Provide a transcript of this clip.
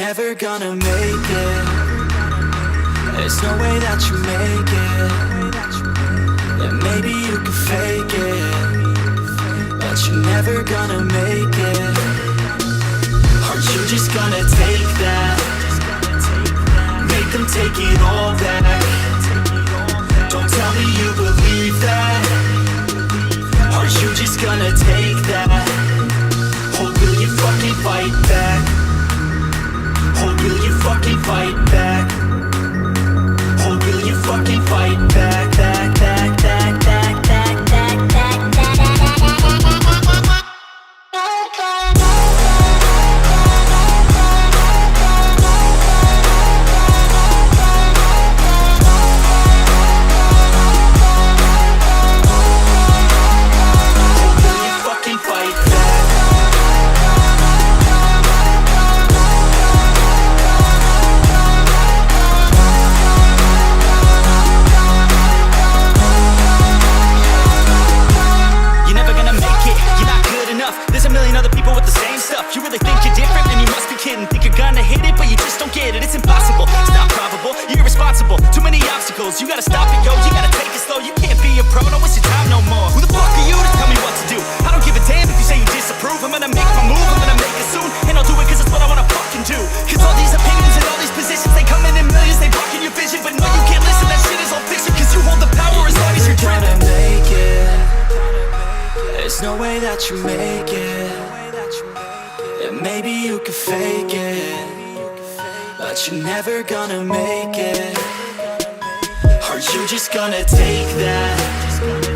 never gonna make it. There's no way that you make it. Yeah, maybe you can fake it, but you're never gonna make it. Are you just gonna take that? Make them take it all back. Don't tell me you believe that. Are you just gonna take that? Or will you fucking fight back? Or will you fucking fight back? Or will you fucking fight back, back, back, back, back, back, back, back, back, you really think you're different? And you must be kidding. Think you're gonna hit it, but you just don't get it. It's impossible, it's not probable, you're irresponsible. Too many obstacles, you gotta stop it, yo. You gotta take it slow, you can't be a pro. Don't waste your time no more. Who the fuck are you to tell me what to do? I don't give a damn if you say you disapprove. I'm gonna make my move, I'm gonna make it soon. And I'll do it cause it's what I wanna fucking do. Cause all these opinions and all these positions, they come in millions, they blocking your vision. But no, you can't listen, that shit is all fiction. Cause you hold the power as long as you're dreaming. Make it. There's no way that you make it. Maybe you can fake it, but you're never gonna make it. Are you just gonna take that?